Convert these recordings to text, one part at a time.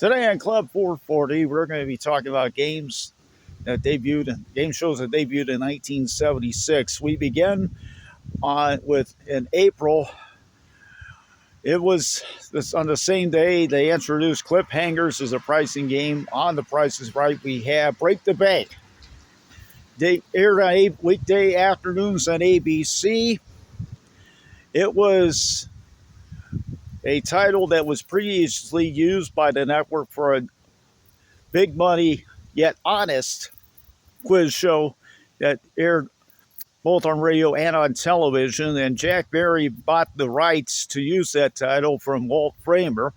Today on Club 440, we're going to be talking about game shows that debuted in 1976. We begin in April. It was on the same day they introduced cliffhangers as a pricing game. On The Price is Right, we have Break the Bank. They aired on weekday afternoons on ABC. It was a title that was previously used by the network for a big money yet honest quiz show that aired both on radio and on television. And Jack Barry bought the rights to use that title from Walt Framer.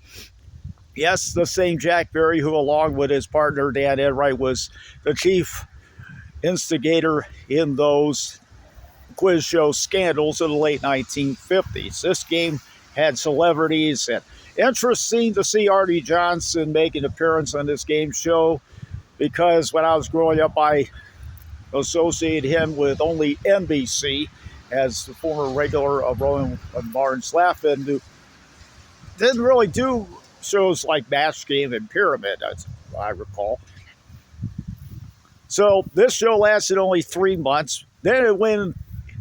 Yes, the same Jack Barry who, along with his partner Dan Enright, was the chief instigator in those quiz show scandals of the late 1950s. This game had celebrities, and interesting to see Artie Johnson make an appearance on this game show, because when I was growing up, I associated him with only NBC as the former regular of Rowan and Barnes Laugh-In, who didn't really do shows like Match Game and Pyramid, as I recall. So this show lasted only 3 months. Then it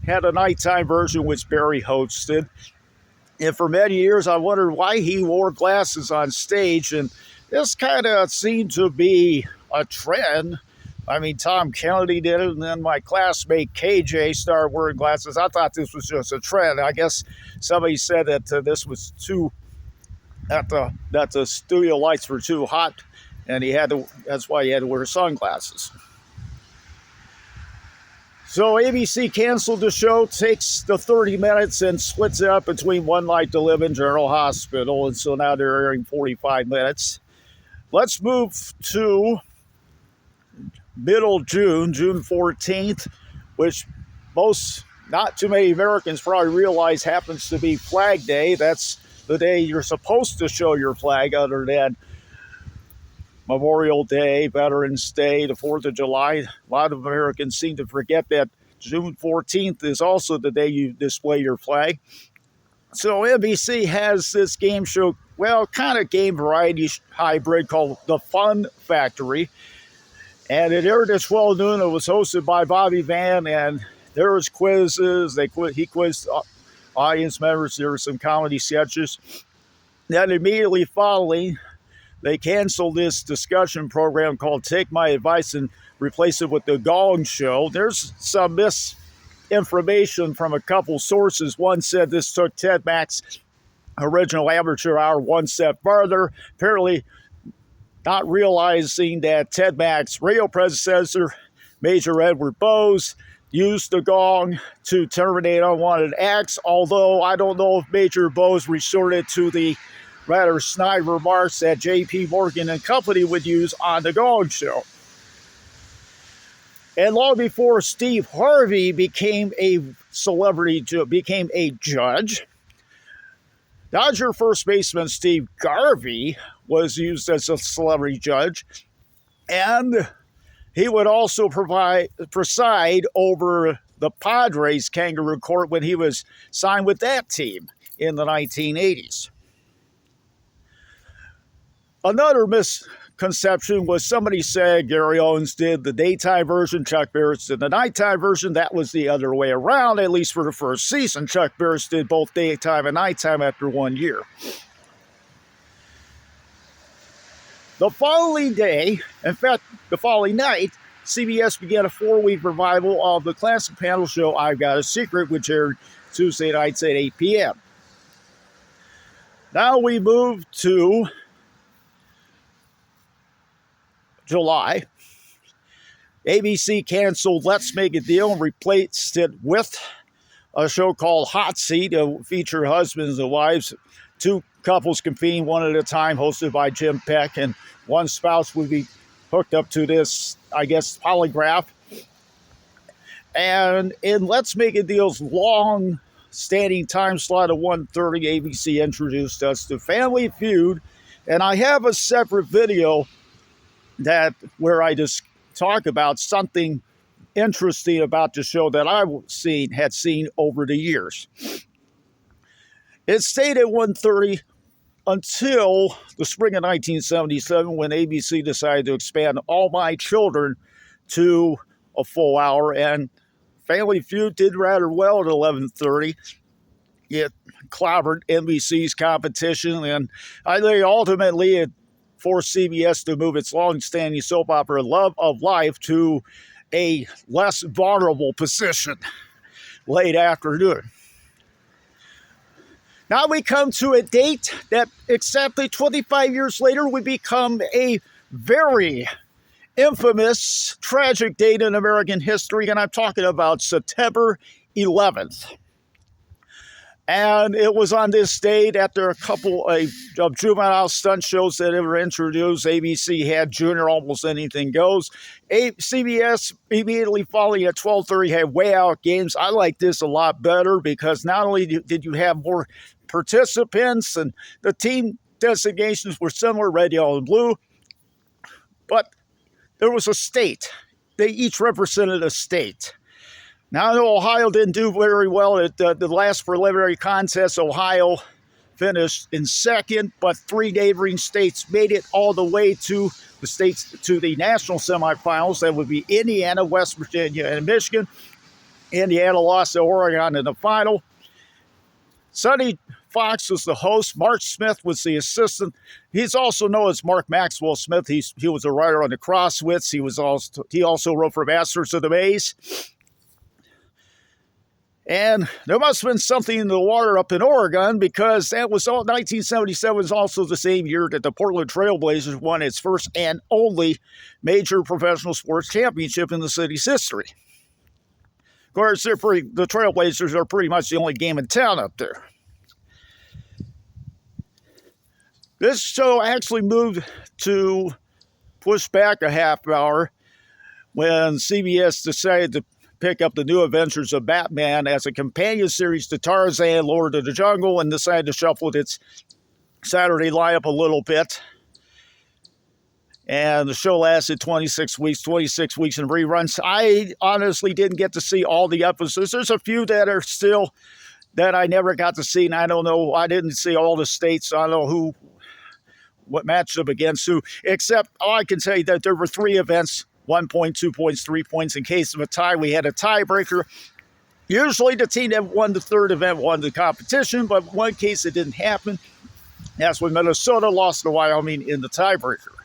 had a nighttime version which Barry hosted. And for many years, I wondered why he wore glasses on stage. And this kind of seemed to be a trend. I mean, Tom Kennedy did it, and then my classmate KJ started wearing glasses. I thought this was just a trend. I guess somebody said that this was that the studio lights were too hot, and that's why he had to wear sunglasses. So ABC canceled the show, takes the 30 minutes and splits it up between One Life to Live and General Hospital. And so now they're airing 45 minutes. Let's move to middle June 14th, which not too many Americans probably realize happens to be Flag Day. That's the day you're supposed to show your flag, other than Memorial Day, Veterans Day, the 4th of July. A lot of Americans seem to forget that June 14th is also the day you display your flag. So NBC has this game show, kind of game variety hybrid called The Fun Factory. And it aired at 12 noon. It was hosted by Bobby Van, and there was quizzes. He quizzed audience members. There were some comedy sketches. Then immediately following, they canceled this discussion program called Take My Advice and replaced it with The Gong Show. There's some misinformation from a couple sources. One said this took Ted Mack's original amateur hour one step farther, apparently not realizing that Ted Mack's radio predecessor, Major Edward Bose, used the gong to terminate unwanted acts, although I don't know if Major Bose resorted to the rather snide remarks that J.P. Morgan and company would use on The Gong Show. And long before Steve Harvey became a judge, Dodger first baseman Steve Garvey was used as a celebrity judge, and he would also preside over the Padres Kangaroo Court when he was signed with that team in the 1980s. Another misconception was somebody said Gary Owens did the daytime version, Chuck Barris did the nighttime version. That was the other way around, at least for the first season. Chuck Barris did both daytime and nighttime after 1 year. The following day, in fact, the following night, CBS began a 4-week revival of the classic panel show I've Got a Secret, which aired Tuesday nights at 8 p.m. Now we move to July. ABC canceled Let's Make a Deal and replaced it with a show called Hot Seat, to feature husbands and wives, two couples competing one at a time, hosted by Jim Peck, and one spouse would be hooked up to this, polygraph. And in Let's Make a Deal's long-standing time slot of 1:30, ABC introduced us to Family Feud, and I have a separate video where I just talk about something interesting about the show that had seen over the years. It stayed at 1:30 until the spring of 1977 when ABC decided to expand All My Children to a full hour, and Family Feud did rather well at 11:30. It clobbered NBC's competition, and I think ultimately it forced CBS to move its long-standing soap opera Love of Life to a less vulnerable position late afternoon. Now we come to a date that exactly 25 years later would become a very infamous, tragic date in American history, and I'm talking about September 11th. And it was on this date, after a couple of juvenile stunt shows that were introduced, ABC had Junior Almost Anything Goes. CBS immediately following at 12:30 had Way Out Games. I like this a lot better because not only did you have more participants and the team designations were similar, red, yellow, and blue, but there was a state. They each represented a state. Now, I know Ohio didn't do very well at the last preliminary contest. Ohio finished in second, but three neighboring states made it all the way to the national semifinals. That would be Indiana, West Virginia, and Michigan. Indiana lost to Oregon in the final. Sonny Fox was the host. Mark Smith was the assistant. He's also known as Mark Maxwell Smith. He was a writer on the Crosswits. He also wrote for Masters of the Maze. And there must have been something in the water up in Oregon because 1977 was also the same year that the Portland Trail Blazers won its first and only major professional sports championship in the city's history. Of course, the Trail Blazers are pretty much the only game in town up there. This show actually moved to push back a half hour when CBS decided to pick up the New Adventures of Batman as a companion series to Tarzan, Lord of the Jungle, and decided to shuffle its Saturday lineup a little bit. And the show lasted 26 weeks in reruns. I honestly didn't get to see all the episodes. There's a few that are still that I never got to see, and I don't know. I didn't see all the states. I don't know what matched up against who, except I can tell you that there were three events. 1 point, 2 points, 3 points. In case of a tie, we had a tiebreaker. Usually the team that won the third event won the competition, but in one case it didn't happen. That's when Minnesota lost to Wyoming in the tiebreaker.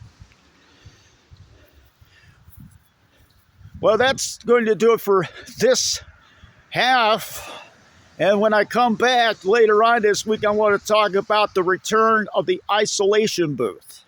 Well, that's going to do it for this half. And when I come back later on this week, I want to talk about the return of the isolation booth.